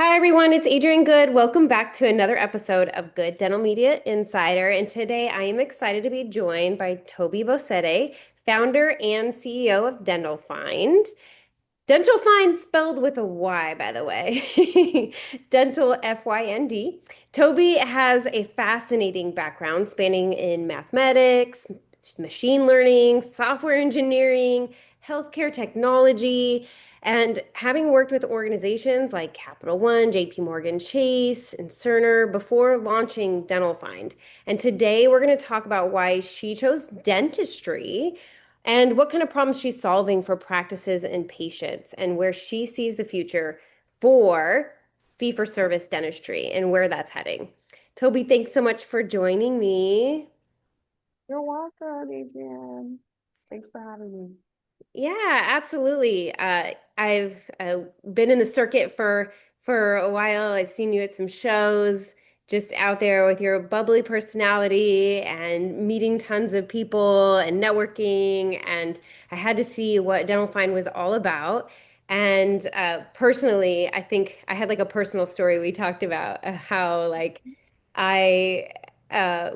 Hi, everyone. It's Adrienne Good. Welcome back to another episode of Good Dental Media Insider. And today I am excited to be joined by Tobi Bosede, founder and CEO of DentalFynd. DentalFynd spelled with a Y, by the way. Dental Fynd. Toby has a fascinating background spanning in mathematics, machine learning, software engineering, healthcare technology, and having worked with organizations like Capital One, JP Morgan Chase, and Cerner before launching DentalFynd. And today we're going to talk about why she chose dentistry and what kind of problems she's solving for practices and patients, and where she sees the future for fee-for-service dentistry and where that's heading. Toby, thanks so much for joining me. You're welcome, Adrian. Thanks for having me. Yeah, absolutely. I've been in the circuit for a while. I've seen you at some shows, just out there with your bubbly personality and meeting tons of people and networking. And I had to see what Dental Find was all about. And personally, I think I had like a personal story we talked about how like I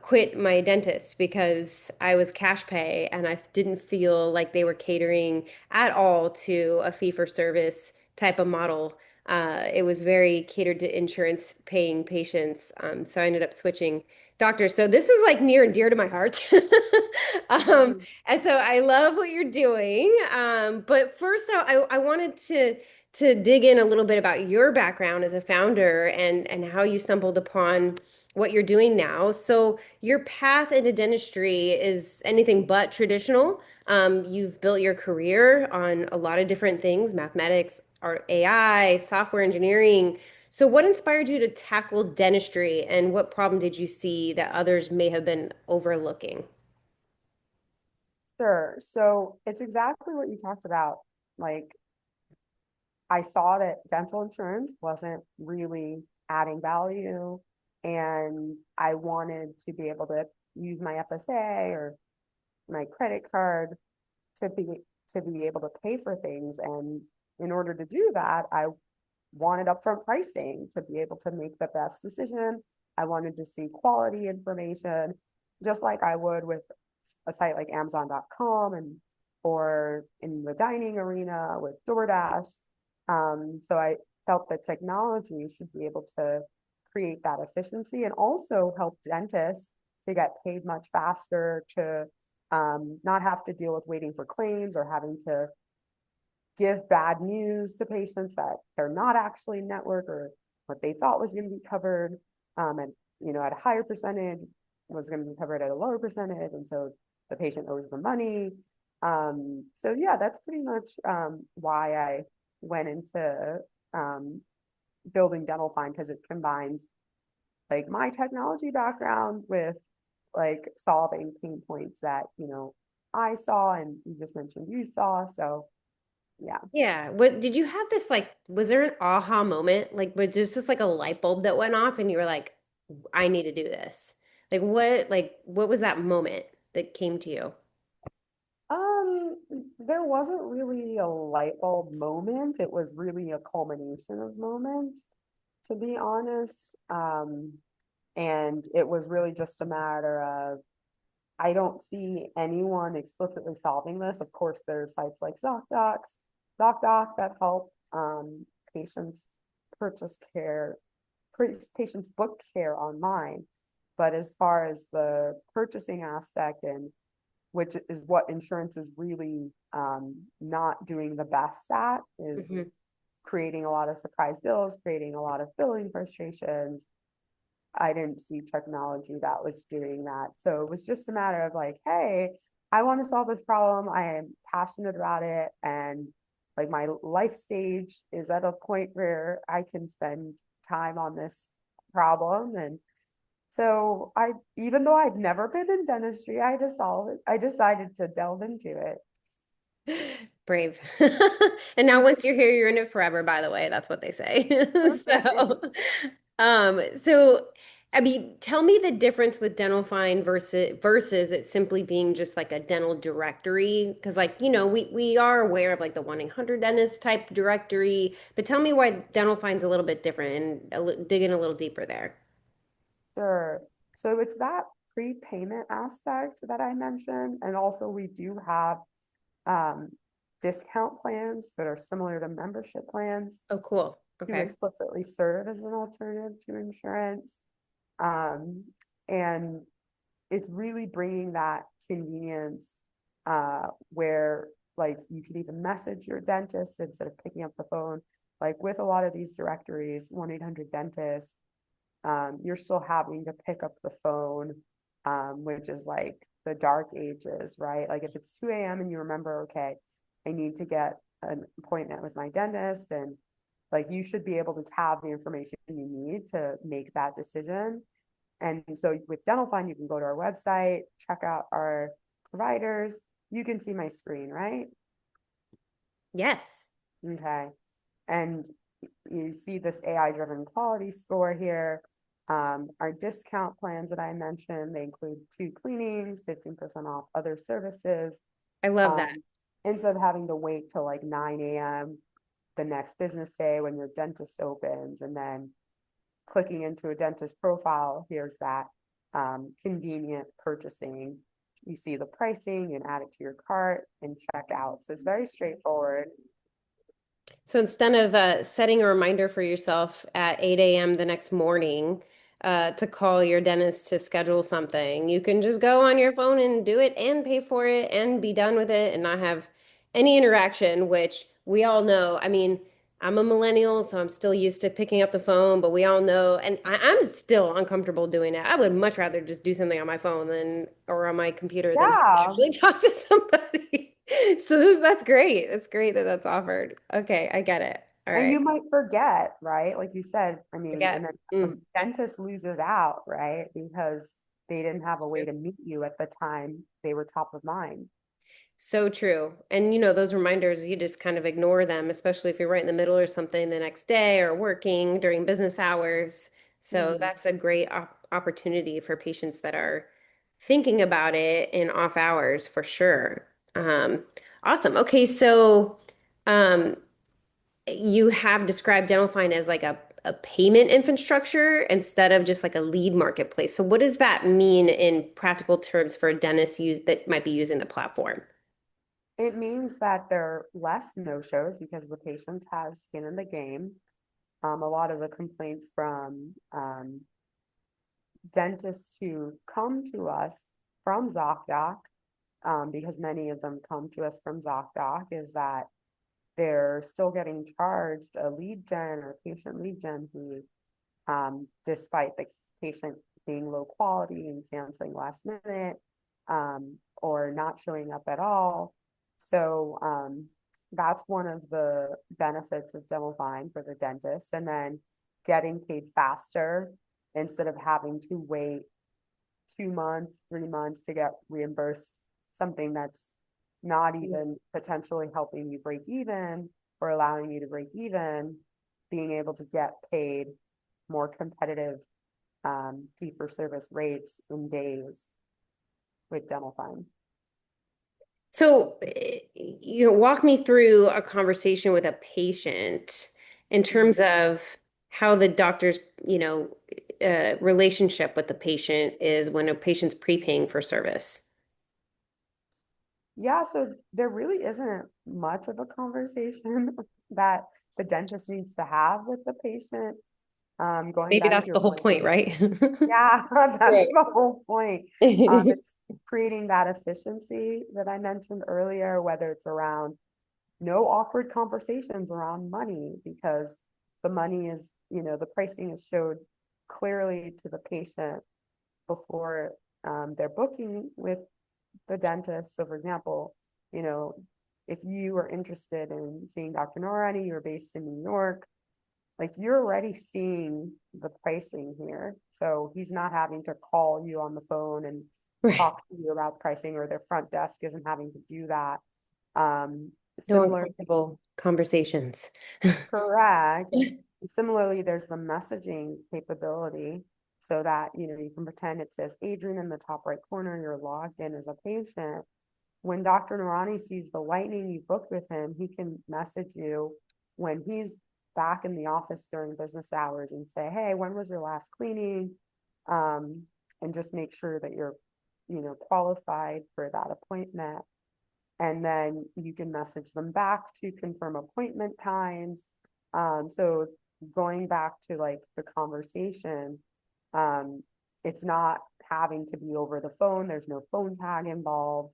quit my dentist because I was cash pay and I didn't feel like they were catering at all to a fee for service type of model. It was very catered to insurance paying patients. So I ended up switching doctors. So this is like near and dear to my heart. Mhm. And so I love what you're doing. But first, I wanted to dig in a little bit about your background as a founder and how you stumbled upon what you're doing now. So your path into dentistry is anything but traditional. You've built your career on a lot of different things, mathematics, art, AI, software engineering. So what inspired you to tackle dentistry and what problem did you see that others may have been overlooking? Sure. So it's exactly what you talked about. Like, I saw that dental insurance wasn't really adding value, and I wanted to be able to use my FSA or my credit card to be able to pay for things. And in order to do that, I wanted upfront pricing to be able to make the best decision. I wanted to see quality information, just like I would with a site like Amazon.com and or in the dining arena with DoorDash. So I felt that technology should be able to create that efficiency and also help dentists to get paid much faster, to not have to deal with waiting for claims or having to give bad news to patients that they're not actually network or what they thought was going to be covered, and at a higher percentage was going to be covered at a lower percentage, and so the patient owes the money. So yeah, that's pretty much why I went into um, building DentalFynd, because it combines like my technology background with like solving pain points that I saw and you just mentioned you saw. So yeah. Yeah. What did you have this like, was there an aha moment? Like, was just like a light bulb that went off and you were like, I need to do this? Like what was that moment that came to you? There wasn't really a light bulb moment. It was really a culmination of moments, to be honest. And it was really just a matter of I don't see anyone explicitly solving this. Of course, there's sites like ZocDoc that help patients purchase care, patients book care online. But as far as the purchasing aspect, and which is what insurance is really not doing the best at, is Mhm. creating a lot of surprise bills, creating a lot of billing frustrations. I didn't see technology that was doing that. So it was just a matter of like, hey, I want to solve this problem. I am passionate about it. And like my life stage is at a point where I can spend time on this problem. And so even though I've never been in dentistry, I decided to delve into it. Brave. And now once you're here, you're in it forever, by the way. That's what they say. So, so I mean, tell me the difference with DentalFynd versus it simply being just like a dental directory. Because like, we are aware of like the 1-800 dentist type directory, but tell me why DentalFynd's a little bit different and dig in a little deeper there. Sure. So it's that prepayment aspect that I mentioned. And also we do have um, discount plans that are similar to membership plans Oh, cool. to Okay. explicitly serve as an alternative to insurance. Um, and it's really bringing that convenience where like you could even message your dentist instead of picking up the phone. Like with a lot of these directories, 1-800 dentist, you're still having to pick up the phone, which is like the dark ages, right? Like if it's 2 a.m. and you remember, okay, I need to get an appointment with my dentist, and like you should be able to have the information you need to make that decision. And so with DentalFynd, you can go to our website, check out our providers. You can see my screen, right? Yes. Okay. And you see this AI driven quality score here. Our discount plans that I mentioned, they include 2 cleanings, 15% off other services. I love that. Um, Instead of having to wait till like 9 a.m. the next business day when your dentist opens and then clicking into a dentist profile, here's that convenient purchasing. You see the pricing and add it to your cart and check out. So it's very straightforward. So instead of setting a reminder for yourself at 8 a.m. the next morning to call your dentist to schedule something, you can just go on your phone and do it and pay for it and be done with it and not have any interaction, which we all know. I mean, I'm a millennial, so I'm still used to picking up the phone, but we all know, and I'm still uncomfortable doing it. I would much rather just do something on my phone than or on my computer than Yeah. actually talk to somebody. So that's great. That's great that that's offered. Okay, I get it. All And you right. might forget, right? Like you said, I mean, and Forget. then Mm. the dentist loses out, right? Because they didn't have a way to meet you at the time they were top of mind. So true. And those reminders, you just kind of ignore them, especially if you're right in the middle or something the next day or working during business hours. So Mhm. that's a great opportunity for patients that are thinking about it in off hours for sure. Awesome. Okay, so um, you have described DentalFind as like a payment infrastructure instead of just like a lead marketplace. So what does that mean in practical terms for a dentist that might be using the platform? It means that there are less no-shows because the patient has skin in the game. A lot of the complaints from dentists who come to us from ZocDoc, because many of them come to us from ZocDoc, is that they're still getting charged a lead gen or patient lead gen fee, despite the patient being low quality and canceling last minute, or not showing up at all. So that's one of the benefits of DentalFynd for the dentist. And then getting paid faster instead of having to wait 2 months, 3 months to get reimbursed something that's not even potentially helping you break even or allowing you to break even, being able to get paid more competitive fee for service rates in days with DentalFynd. So, walk me through a conversation with a patient in Mhm. terms of how the doctor's, relationship with the patient is when a patient's prepaying for service. Yeah, so there really isn't much of a conversation that the dentist needs to have with the patient. Going Maybe back to that's your the whole point, point, right? yeah, that's Right. the whole point. It's creating that efficiency that I mentioned earlier, whether it's around no awkward conversations around money, because the money is, the pricing is showed clearly to the patient before they're booking with the dentist. So, for example, you know, if you are interested in seeing Dr. Norani, you're based in New York, like you're already seeing the pricing here. So he's not having to call you on the phone and Right. talk to you about pricing, or their front desk isn't having to do that. Um, No Similarly, uncomfortable conversations. correct. Similarly, there's the messaging capability. so that, you can pretend it says Adrian in the top right corner, you're logged in as a patient. When Dr. Narani sees the lightning you booked with him, he can message you when he's back in the office during business hours and say, hey, when was your last cleaning? Um, and just make sure that you're, qualified for that appointment. And then you can message them back to confirm appointment times. So going back to like the conversation, um, it's not having to be over the phone. There's no phone tag involved.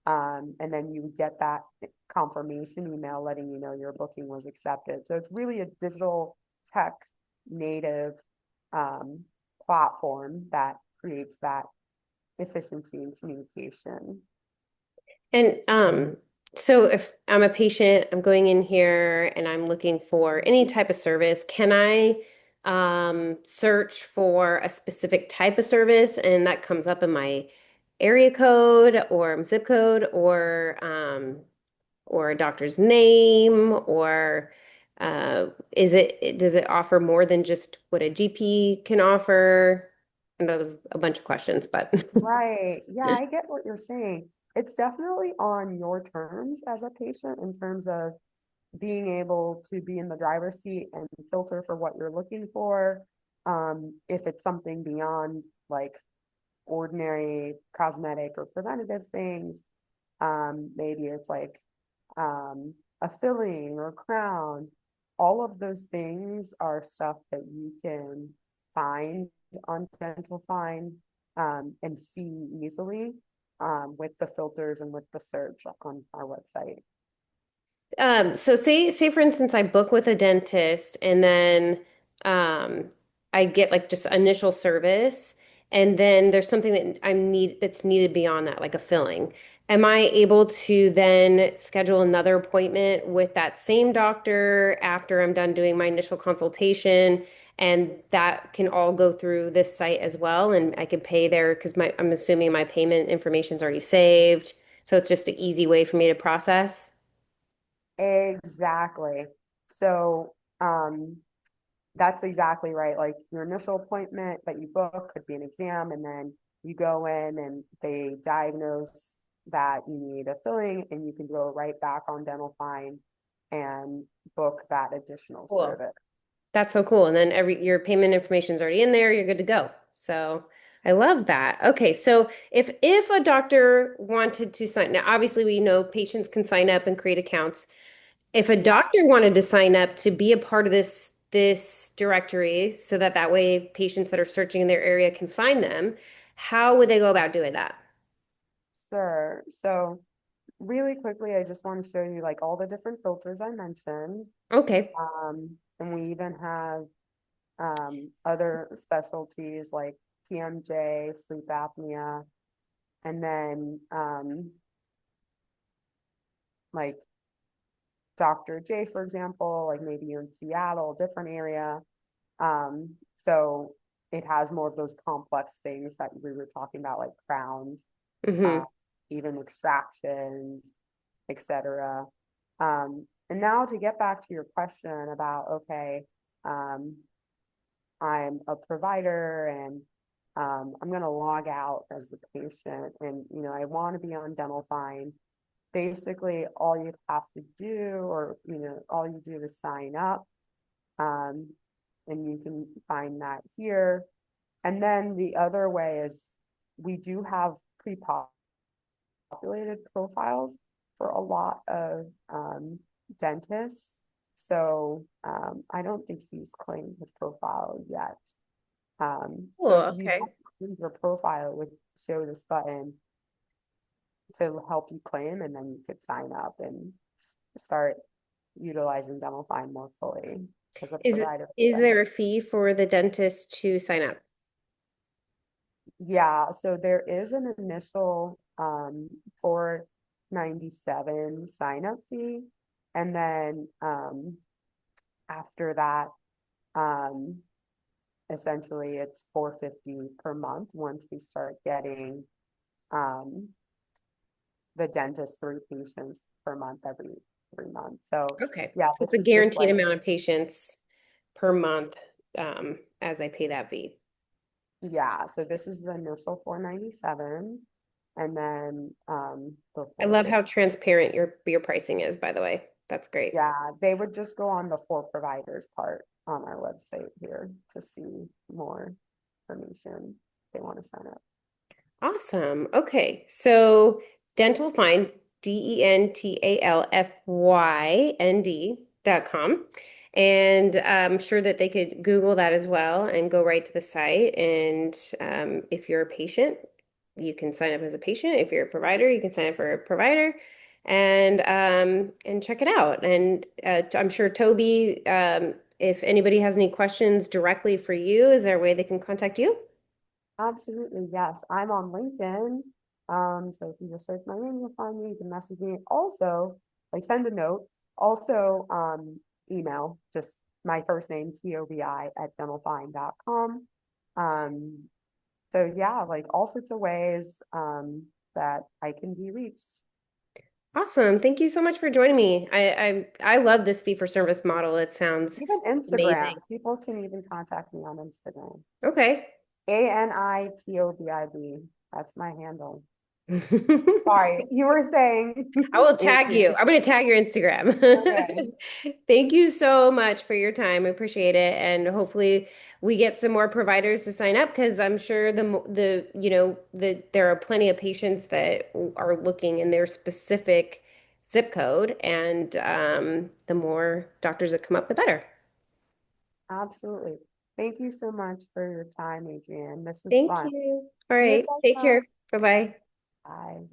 And then you get that confirmation email letting you know your booking was accepted. So it's really a digital tech native um, platform that creates that efficiency in communication. And so if I'm a patient, I'm going in here and I'm looking for any type of service, can I search for a specific type of service and that comes up in my area code or zip code or a doctor's name or does it offer more than just what a GP can offer? And that was a bunch of questions, but Right. Yeah, I get what you're saying. It's definitely on your terms as a patient in terms of being able to be in the driver's seat and filter for what you're looking for. If it's something beyond like ordinary cosmetic or preventative things, maybe it's like a filling or crown. All of those things are stuff that you can find on DentalFynd and see easily with the filters and with the search on our website. So say for instance I book with a dentist and then um I get like just initial service and then there's something that's needed beyond that, like a filling. Am I able to then schedule another appointment with that same doctor after I'm done doing my initial consultation and that can all go through this site as well and I can pay there because my I'm assuming my payment information is already saved. So it's just an easy way for me to process. Exactly. So that's exactly right. Like your initial appointment that you book could be an exam, and then you go in and they diagnose that you need a filling, and you can go right back on DentalFynd and book that additional Cool. service. That's so cool. And then every your payment information is already in there, you're good to go. So I love that. Okay, so if a doctor wanted to sign, now obviously we know patients can sign up and create accounts. If a Yeah, doctor wanted to sign up to be a part of this directory so that that way patients that are searching in their area can find them, how would they go about doing that? sure. So really quickly, I just want to show you like all the different filters I mentioned. Okay. And we even have other specialties like TMJ, sleep apnea, and then like Dr. J, for example, like maybe you're in Seattle, different area. So it has more of those complex things that we were talking about, like crowns, uh, Hmm. even extractions, etc. And now to get back to your question about, okay, um, I'm a provider and I'm going to log out as the patient and, I want to be on DentalFynd. Basically, all you have to do, or, all you do is sign up, um, and you can find that here. And then the other way is we do have pre-populated profiles for a lot of dentists. So I don't think he's claimed his profile yet. Cool. So if you Okay. don't claim your profile, it would show this button to help you claim, and then you could sign up and start utilizing DentalFynd more fully as a Is provider for is them. there a fee for the dentist to sign up? Yeah, so there is an initial 497 sign up fee, and then after that, um, essentially it's 450 per month once we start getting um, the dentist three patients per month every month. So Okay. yeah, So it's this a is just guaranteed like amount of patients per month as I pay that fee. Yeah, so this is the initial 497 and then the I full love how 50. transparent your pricing is, by the way. That's great. Yeah, they would just go on the for providers part on our website here to see more information if they want to sign up. Awesome. Okay. So DentalFynd, DentalFynd.com. And I'm sure that they could Google that as well and go right to the site. And if you're a patient, you can sign up as a patient. If you're a provider, you can sign up for a provider and check it out. And I'm sure Toby, if anybody has any questions directly for you, is there a way they can contact you? Absolutely, yes. I'm on LinkedIn. So if you just search my name, you'll find me. You can message me. Also, like send a note. Also, email just my first name, Tobi at dentalfynd.com. Um, so yeah, like all sorts of ways that I can be reached. Awesome. Thank you so much for joining me. I love this fee for service model. It sounds Even amazing. Instagram. People can even contact me on Instagram. Okay. ANITOBIB. That's my handle. Sorry, you were saying I will tag you. Adrian. I'm going to tag your Instagram. Okay. Thank you so much for your time. I appreciate it. And hopefully we get some more providers to sign up because I'm sure there are plenty of patients that are looking in their specific zip code. And the more doctors that come up, the better. Absolutely. Thank you so much for your time, Adrian. This was Thank fun. you. All You as right. Take well. care. Bye-bye. Bye.